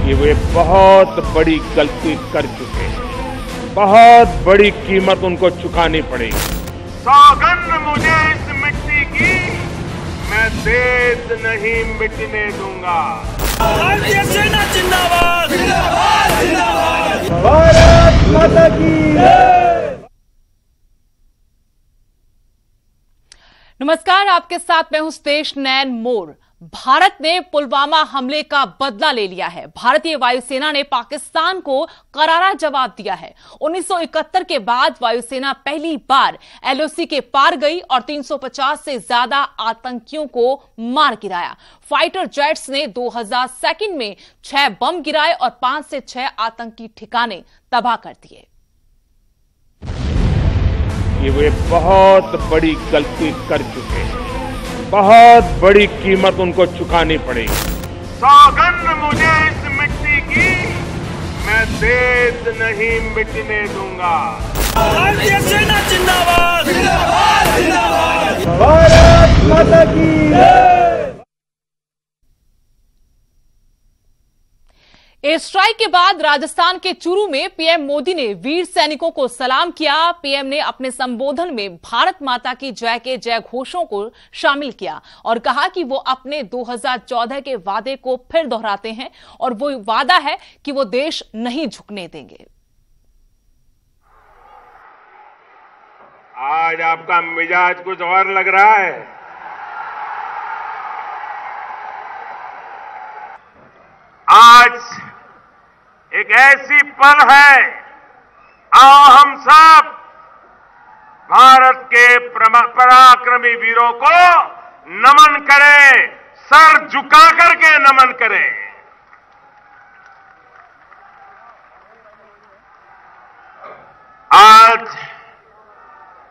कि वे बहुत बड़ी गलती कर चुके हैं। बहुत बड़ी कीमत उनको चुकानी पड़ेगी। सौगंध मुझे इस मिट्टी की, मैं देश नहीं मिटने दूंगा। भारतीय सेना जिंदाबाद, जिंदाबाद, जिंदाबाद। भारत माता की नमस्कार, आपके साथ मैं हूं स्तेश नैन मोर। भारत ने पुलवामा हमले का बदला ले लिया है। भारतीय वायुसेना ने पाकिस्तान को करारा जवाब दिया है। 1971 के बाद वायुसेना पहली बार एलओसी के पार गई और 350 से ज्यादा आतंकियों को मार गिराया। फाइटर जेट्स ने 2000 सेकंड में 6 बम गिराए और 5 से 6 आतंकी ठिकाने तबाह कर दिए। कि वे बहुत बड़ी गलती कर चुके हैं। बहुत बड़ी कीमत उनको चुकानी पड़ेगी। सौगंध मुझे इस मिट्टी की, मैं देश नहीं मिटने दूंगा। भारतीय सेना जिंदाबाद, जिंदाबाद, जिंदाबाद। भारत माता की एयर स्ट्राइक के बाद राजस्थान के चूरू में पीएम मोदी ने वीर सैनिकों को सलाम किया। पीएम ने अपने संबोधन में भारत माता की जय के जय घोषों को शामिल किया और कहा कि वो अपने 2014 के वादे को फिर दोहराते हैं और वो वादा है कि वो देश नहीं झुकने देंगे। आज आपका मिजाज कुछ और लग रहा है। आज एक ऐसी पल है, आओ हम सब भारत के पराक्रमी वीरों को नमन करें, सर झुका करके नमन करें। आज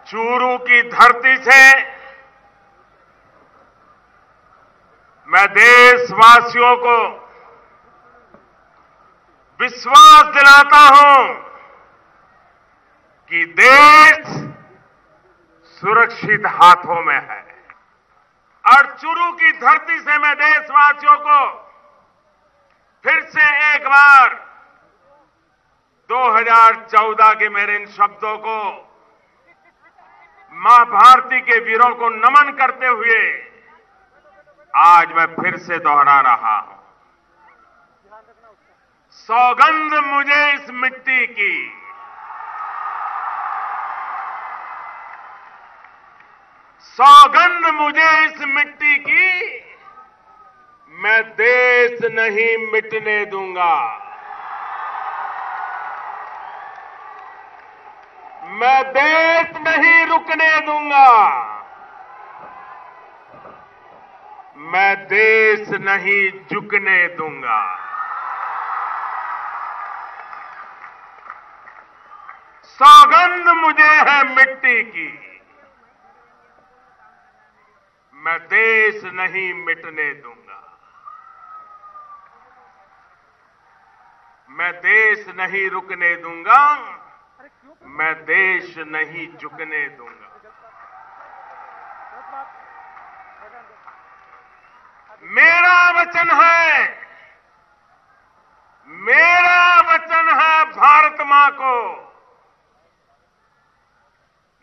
चूरू की धरती से मैं देशवासियों को विश्वास दिलाता हूं कि देश सुरक्षित हाथों में है। और चूरू की धरती से मैं देशवासियों को फिर से एक बार 2014 के मेरे इन शब्दों को मां भारती के वीरों को नमन करते हुए आज मैं फिर से दोहरा रहा हूं। सौगंध मुझे इस मिट्टी की, सौगंध मुझे इस मिट्टी की, मैं देश नहीं मिटने दूंगा। मैं देश नहीं रुकने दूंगा। मैं देश नहीं झुकने दूंगा। सौगंध मुझे है मिट्टी की, मैं देश नहीं मिटने दूंगा। मैं देश नहीं रुकने दूंगा। मैं देश नहीं झुकने दूंगा। मेरा वचन है, मेरा वचन है भारत मां को,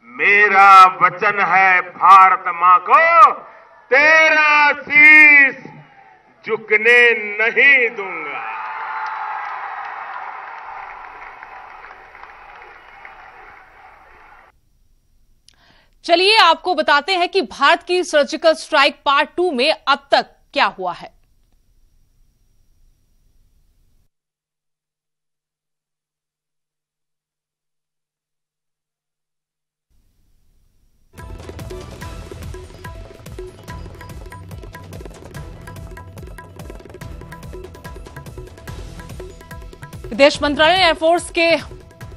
मेरा वचन है भारत मां को, तेरा शीश झुकने नहीं दूंगा। चलिए आपको बताते हैं कि भारत की सर्जिकल स्ट्राइक पार्ट 2 में अब तक क्या हुआ है। विदेश मंत्रालय ने एयरफोर्स के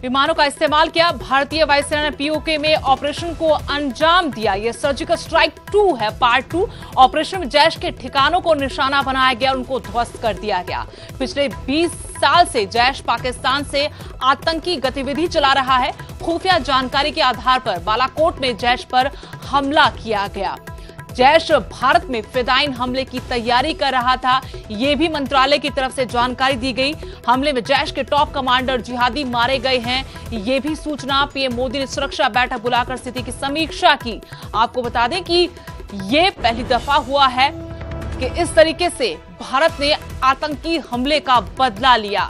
विमानों का इस्तेमाल किया। भारतीय वायुसेना ने पीओके में ऑपरेशन को अंजाम दिया। यह सर्जिकल स्ट्राइक 2 है, पार्ट 2। ऑपरेशन में जैश के ठिकानों को निशाना बनाया गया और उनको ध्वस्त कर दिया गया। पिछले 20 साल से जैश पाकिस्तान से आतंकी गतिविधि चला रहा है। खुफिया जानकारी के आधार पर बालाकोट में जैश पर हमला किया गया। जैश भारत में फिदाइन हमले की तैयारी कर रहा था। यह भी मंत्रालय की तरफ से जानकारी दी गई। हमले में जैश के टॉप कमांडर जिहादी मारे गए हैं, यह भी सूचना। पीएम मोदी ने सुरक्षा बैठक बुलाकर स्थिति की समीक्षा की। आपको बता दें कि यह पहली दफा हुआ है कि इस तरीके से भारत ने आतंकी हमले का बदला लिया।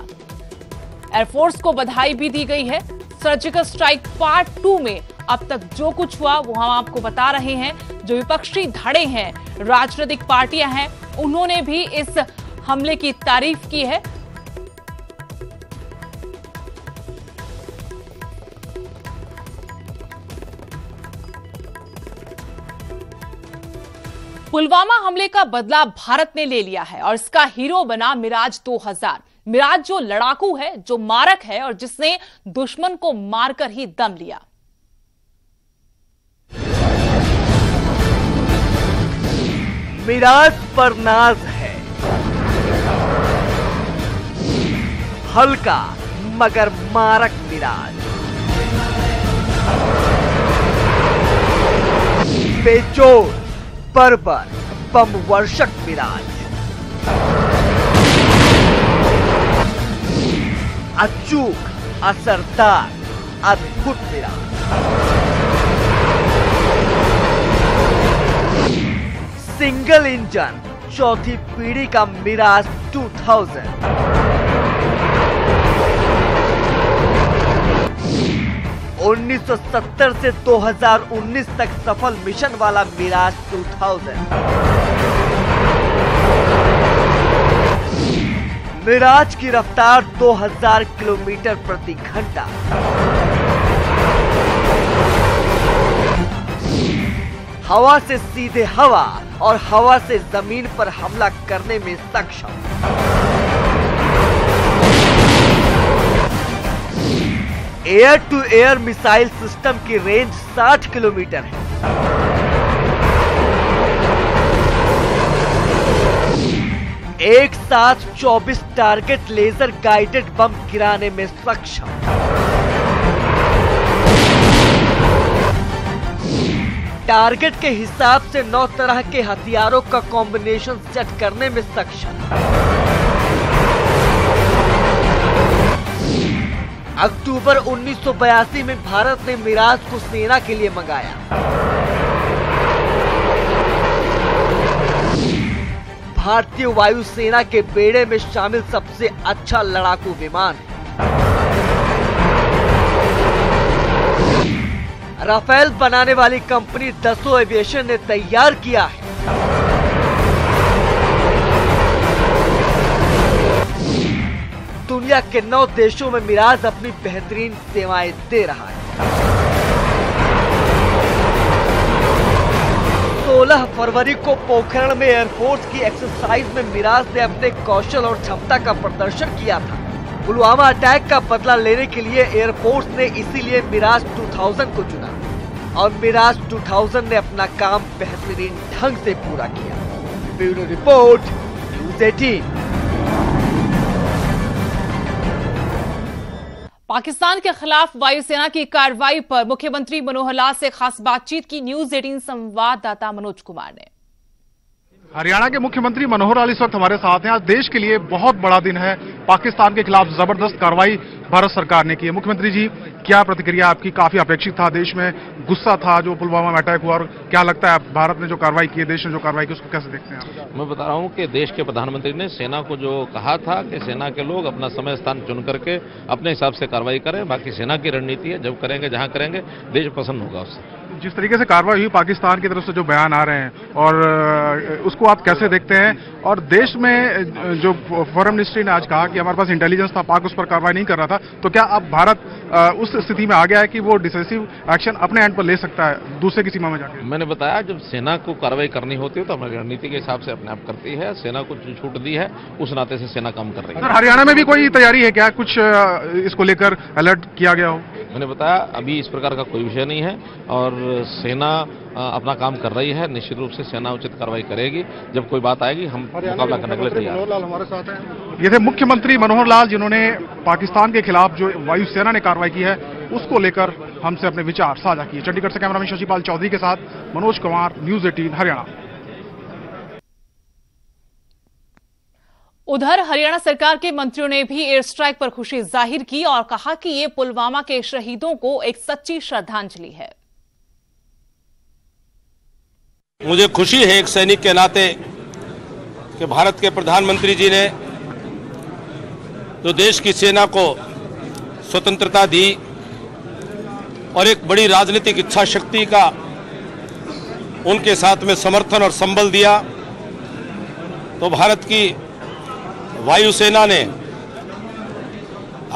एयरफोर्स को बधाई भी दी गई है। सर्जिकल स्ट्राइक पार्ट 2 में अब तक जो कुछ हुआ वो हम आपको बता रहे हैं। जो विपक्षी धड़े हैं, राजनीतिक पार्टियां हैं, उन्होंने भी इस हमले की तारीफ की है। पुलवामा हमले का बदला भारत ने ले लिया है और इसका हीरो बना मिराज 2000। मिराज जो लड़ाकू है, जो मारक है और जिसने दुश्मन को मारकर ही दम लिया। मिराज पर नाज है, हल्का मगर मारक मिराज। बेजोड़ बर्बर बम वर्षक मिराज। अचूक असरदार अद्भुत मिराज। सिंगल इंजन चौथी पीढ़ी का मिराज 2000। उन्नीस 1970 से 2019 तक सफल मिशन वाला मिराज 2000। मिराज की रफ्तार 2000 किलोमीटर प्रति घंटा। हवा से सीधे हवा और हवा से जमीन पर हमला करने में सक्षम। Air to air missile system की रेंज 60 किलोमीटर है। एक साथ 24 टारगेट लेजर गाइडेड बम गिराने में सक्षम। टारगेट के हिसाब से 9 तरह के हथियारों का कॉम्बिनेशन सेट करने में सक्षम। अक्टूबर 1982 में भारत ने मिराज को सेना के लिए मंगाया। भारतीय वायुसेना के बेड़े में शामिल सबसे अच्छा लड़ाकू विमान है। राफेल बनाने वाली कंपनी दसो एविएशन ने तैयार किया है। दुनिया के 9 देशों में मिराज अपनी बेहतरीन सेवाएं दे रहा है। 16 फरवरी को पोखरण में एयरफोर्स की एक्सरसाइज में मिराज ने अपने कौशल और क्षमता का प्रदर्शन किया था। पुलवामा अटैक का बदला लेने के लिए एयरफोर्स ने इसीलिए मिराज 2000 को चुना और मिराज 2000 ने अपना काम बेहतरीन ढंग से पूरा किया। Bureau report, news 18। पाकिस्तान के खिलाफ वायुसेना की कार्रवाई पर मुख्यमंत्री मनोहर लाल से खास बातचीत की न्यूज़ 18 संवाददाता मनोज कुमार ने। हरियाणा के मुख्यमंत्री मनोहर लाल इस वक्त हमारे साथ हैं। आज देश के लिए बहुत बड़ा दिन है। पाकिस्तान के खिलाफ जबरदस्त कार्रवाई भारत सरकार ने की है। मुख्यमंत्री जी, क्या प्रतिक्रिया आपकी? काफी अपेक्षित था, देश में गुस्सा था जो पुलवामा में अटैक हुआ, और क्या लगता है भारत ने जो कार्रवाई की है, देश ने जो कार्रवाई की, उसको कैसे देखते हैं आप? मैं बता रहा हूं कि देश के प्रधानमंत्री ने सेना को जो कहा था कि सेना के लोग अपना समय स्थान चुन करके अपने हिसाब से कार्रवाई करें। बाकी सेना की रणनीति है, जब करेंगे जहां करेंगे देश पसंद होगा उससे। जिस तरीके से कार्रवाई हुई, पाकिस्तान की तरफ से जो बयान आ रहे हैं, और उसको आप कैसे देखते हैं? और देश में जो फॉरेन मिनिस्ट्री ने आज कहा कि हमारे पास इंटेलिजेंस था, पाक उस पर कार्रवाई नहीं कर रहा था, तो क्या अब भारत उस स्थिति में आ गया है कि वो डिसाइसिव एक्शन अपने एंड पर ले सकता है दूसरे की सीमा में जाकर? मैंने बताया, जब सेना को कार्रवाई करनी होती है तो हमारी रणनीति के हिसाब से अपने आप करती है। सेना को जो छूट दी है उस नाते से सेना काम कर रही है। सर, हरियाणा में भी कोई तैयारी है क्या? कुछ इसको लेकर अलर्ट किया गया हो? मैंने बताया, अभी इस प्रकार का कोई विषय नहीं है और सेना अपना काम कर रही है। निश्चित रूप से सेना उचित कार्रवाई करेगी। जब कोई बात आएगी हम मुकाबला करने के लिए तैयार हैं। हमारे साथ हैं। ये थे मुख्यमंत्री मनोहर लाल, जिन्होंने पाकिस्तान के खिलाफ जो वायुसेना ने कार्रवाई की है उसको लेकर हमसे अपने विचार साझा किए। चंडीगढ़ से कैमरामैन शशिपाल चौधरी के साथ मनोज कुमार, न्यूज 18 हरियाणा। उधर हरियाणा सरकार के मंत्रियों ने भी एयर स्ट्राइक पर खुशी जाहिर की और कहा कि ये पुलवामा के शहीदों को एक सच्ची श्रद्धांजलि है। मुझे खुशी है एक सैनिक के नाते कि भारत के प्रधानमंत्री जी ने जो देश की सेना को स्वतंत्रता दी और एक बड़ी राजनीतिक इच्छा शक्ति का उनके साथ में समर्थन और संबल दिया, तो भारत की वायुसेना ने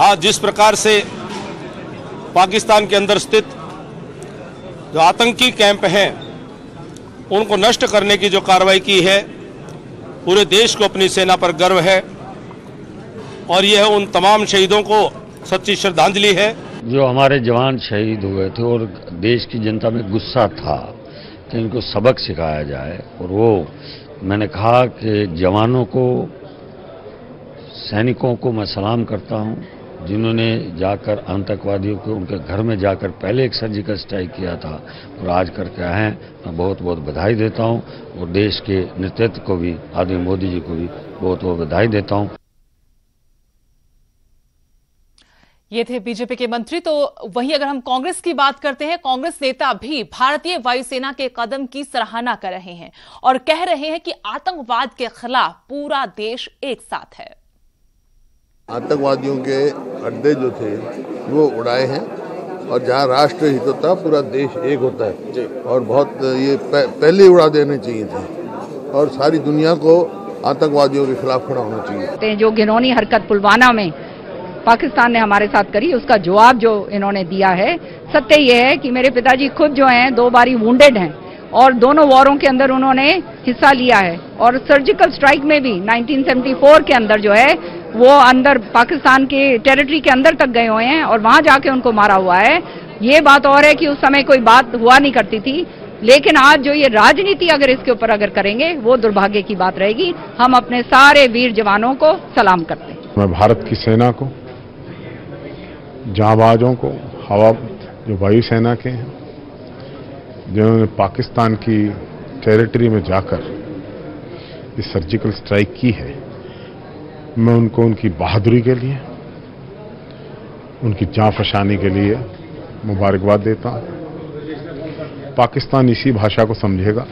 आज जिस प्रकार से पाकिस्तान के अंदर स्थित जो आतंकी कैंप हैं उनको नष्ट करने की जो कार्रवाई की है, पूरे देश को अपनी सेना पर गर्व है और यह उन तमाम शहीदों को सच्ची श्रद्धांजलि है। जो हमारे जवान शहीद हुए थे और देश की जनता में गुस्सा था कि इनको सबक सिखाया जाए, और वो मैंने कहा कि जवानों को, सैनिकों को मैं सलाम करता हूं, जिन्होंने जाकर आतंकवादियों को उनके घर में जाकर पहले एक सर्जिकल स्ट्राइक किया था और आज करके आए हैं। मैं बहुत बहुत बधाई देता हूं और देश के नेतृत्व को भी, आदरणीय मोदी जी को भी बहुत बहुत बधाई देता हूं। ये थे बीजेपी के मंत्री। तो वहीं अगर हम कांग्रेस की बात करते हैं, कांग्रेस नेता भी भारतीय वायुसेना के कदम की सराहना कर रहे हैं और कह रहे हैं कि आतंकवाद के खिलाफ पूरा देश एक साथ है। आतंकवादियों के अड्डे जो थे वो उड़ाए हैं और जहां राष्ट्र हित होता है पूरा देश एक होता है और बहुत ये पहले उड़ा देने चाहिए थे और सारी दुनिया को आतंकवादियों के खिलाफ खड़ा होना चाहिए। जो घिनौनी हरकत पुलवामा में पाकिस्तान ने हमारे साथ करी, उसका जवाब जो इन्होंने दिया है, सत्य ये है कि मेरे पिताजी खुद जो हैं 2 बारी वुंडेड हैं और दोनों वॉरों के अंदर उन्होंने हिस्सा लिया है और सर्जिकल स्ट्राइक में भी 1974 के अंदर जो है वो अंदर पाकिस्तान के टेरिटरी के अंदर तक गए हुए हैं और वहां जाके उनको मारा हुआ है। ये बात और है कि उस समय कोई बात हुआ नहीं करती थी, लेकिन आज जो ये राजनीति अगर इसके ऊपर अगर करेंगे वो दुर्भाग्य की बात रहेगी। हम अपने सारे वीर जवानों को सलाम करते हैं। मैं भारत की सेना को, जांबाजों को, हवा जो वायुसेना के हैं, जिन्होंने पाकिस्तान की टेरिटरी में जाकर इस सर्जिकल स्ट्राइक की है, मैं उनको उनकी बहादुरी के लिए, उनकी जांफशानी के लिए मुबारकबाद देता हूं। पाकिस्तान इसी भाषा को समझेगा।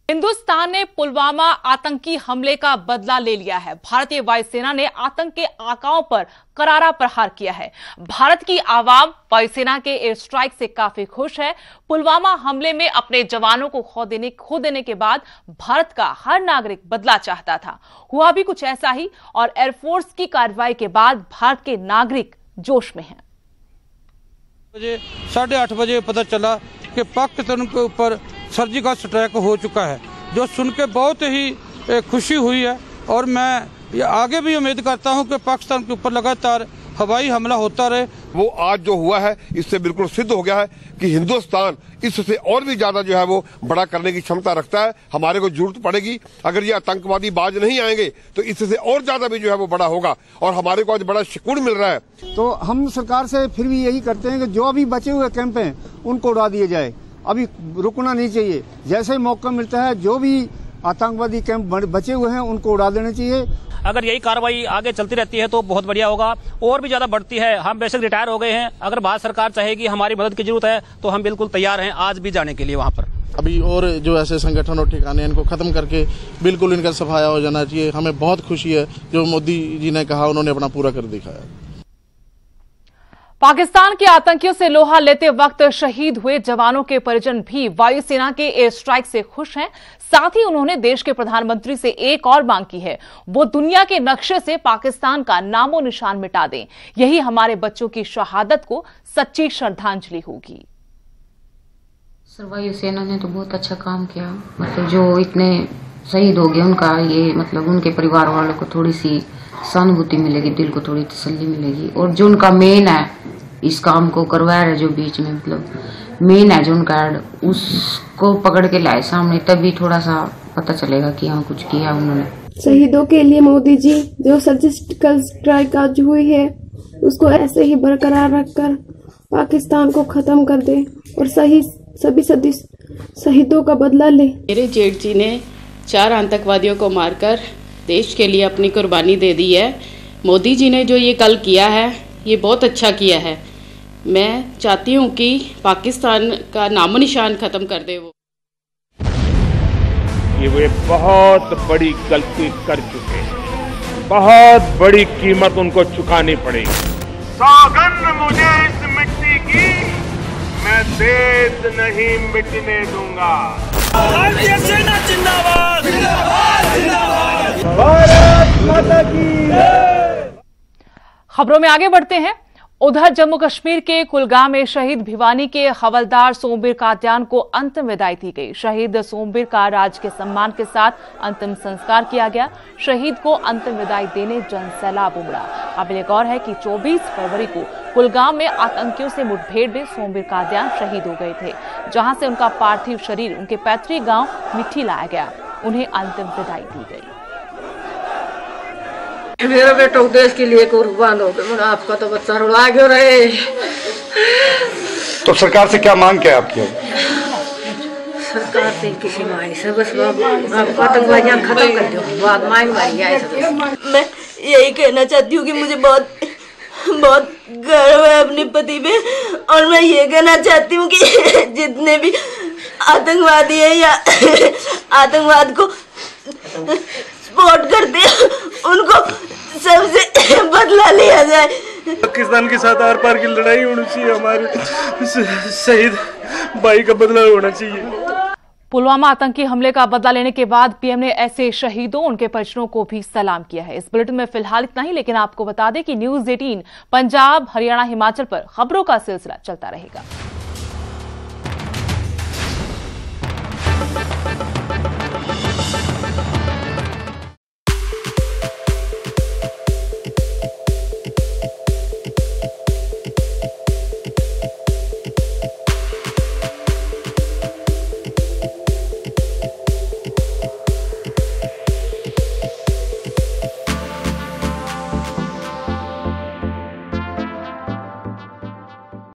हिंदुस्तान ने पुलवामा आतंकी हमले का बदला ले लिया है। भारतीय वायुसेना ने आतंक के आकाओं पर करारा प्रहार किया है। भारत की आवाम वायुसेना के एयर स्ट्राइक से काफी खुश है। पुलवामा हमले में अपने जवानों को खो देने के बाद भारत का हर नागरिक बदला चाहता था। हुआ भी कुछ ऐसा ही और एयरफोर्स की कार्रवाई के बाद भारत के नागरिक जोश में हैं। 8:30 बजे पता चला कि पाकिस्तान के ऊपर सर्जिकल स्ट्राइक हो चुका है, जो सुन के बहुत ही खुशी हुई है और मैं आगे भी उम्मीद करता हूं कि पाकिस्तान के ऊपर लगातार हवाई हमला होता रहे। वो आज जो हुआ है इससे बिल्कुल सिद्ध हो गया है कि हिंदुस्तान इससे और भी ज्यादा जो है वो बड़ा करने की क्षमता रखता है। हमारे को जरूरत पड़ेगी, अगर ये आतंकवादी बाज नहीं आएंगे तो इससे और ज्यादा भी जो है वो बड़ा होगा और हमारे को आज बड़ा सुकून मिल रहा है। तो हम सरकार से फिर भी यही करते हैं कि जो अभी बचे हुए कैंप हैं उनको उड़ा दिए जाए, अभी रुकना नहीं चाहिए। जैसे ही मौका मिलता है जो भी आतंकवादी कैंप बचे हुए हैं उनको उड़ा देना चाहिए। अगर यही कार्रवाई आगे चलती रहती है तो बहुत बढ़िया होगा, और भी ज्यादा बढ़ती है। हम बेशक रिटायर हो गए हैं, अगर भारत सरकार चाहेगी हमारी मदद की जरूरत है तो हम बिल्कुल तैयार हैं आज भी जाने के लिए वहां पर। अभी और जो ऐसे संगठन और ठिकाने इनको खत्म करके बिल्कुल इनका सफाया हो जाना चाहिए। हमें बहुत खुशी है जो मोदी जी ने कहा, उन्होंने अपना पूरा कर दिखाया। पाकिस्तान के आतंकियों से लोहा लेते वक्त शहीद हुए जवानों के परिजन भी वायुसेना के एयर स्ट्राइक से खुश हैं। साथ ही उन्होंने देश के प्रधानमंत्री से एक और मांग की है, वो दुनिया के नक्शे से पाकिस्तान का नामो निशान मिटा दें। यही हमारे बच्चों की शहादत को सच्ची श्रद्धांजलि होगी। सर, वायुसेना ने तो बहुत अच्छा काम किया, मतलब जो इतने शहीद हो गए उनका ये मतलब उनके परिवार वालों को थोड़ी सी सहानुभूति मिलेगी, दिल को थोड़ी तसल्ली मिलेगी। और जो उनका मेन है इस काम को करवा रहे, जो बीच में मतलब मेन है जो उनका ऐड, उसको पकड़ के लाए सामने, तभी थोड़ा सा पता चलेगा कि हाँ कुछ किया उन्होंने। शहीदों के लिए मोदी जी जो सर्जिकल स्ट्राइक आज हुई है उसको ऐसे ही बरकरार रखकर पाकिस्तान को खत्म कर दे और सभी शहीदों का बदला ले। मेरे जेठ जी ने 4 आतंकवादियों को मारकर देश के लिए अपनी कुर्बानी दे दी है। मोदी जी ने जो ये कल किया है ये बहुत अच्छा किया है। मैं चाहती हूँ कि पाकिस्तान का नामो निशान खत्म कर दे वो। ये वे बहुत बड़ी गलती कर चुके हैं, बहुत बड़ी कीमत उनको चुकानी पड़ेगी। सौगंध मुझे इस मिट्टी की, मैं देश नहीं मिटने दूंगा। भारतीय सेना जिंदाबाद, जिंदाबाद, जिंदाबाद। भारत माता की। खबरों में आगे बढ़ते हैं। उधर जम्मू कश्मीर के कुलगाम में शहीद भिवानी के हवलदार सोमवीर कादियान को अंतिम विदाई दी गई। शहीद सोमवीर का राजकीय सम्मान के साथ अंतिम संस्कार किया गया। शहीद को अंतिम विदाई देने जनसैलाब उमड़ा। काबिले गौर है कि 24 फरवरी को कुलगाम में आतंकियों से मुठभेड़ में सोमवीर कादियान शहीद हो गए थे, जहां से उनका पार्थिव शरीर उनके पैतृक गांव मिट्टी लाया गया। उन्हें अंतिम विदाई दी गई। मेरा बेटा देश के लिए कुर्बान हो गया, आपका तो बच्चा रुला क्यों रहे। तो सरकार से क्या मांग क्या आपकी? सरकार से किसी मांग से बस आतंकवादियां खत्म कर दो, बात मांग मारी है। मैं यही कहना चाहती हूँ कि मुझे बहुत बहुत गर्व है अपने पति पे, और मैं ये कहना चाहती हूँ कि जितने भी आतंकवादी है या आतंकवाद को सपोर्ट करते हैं उनको सबसे बदला लिया जाए। पाकिस्तान के साथ आर पार की लड़ाई होनी चाहिए, हमारे शहीद भाई का बदला होना चाहिए। पुलवामा आतंकी हमले का बदला लेने के बाद पीएम ने ऐसे शहीदों उनके परिजनों को भी सलाम किया है। इस बुलेटिन में फिलहाल इतना ही, लेकिन आपको बता दें कि न्यूज़ 18 पंजाब, हरियाणा, हिमाचल पर खबरों का सिलसिला चलता रहेगा।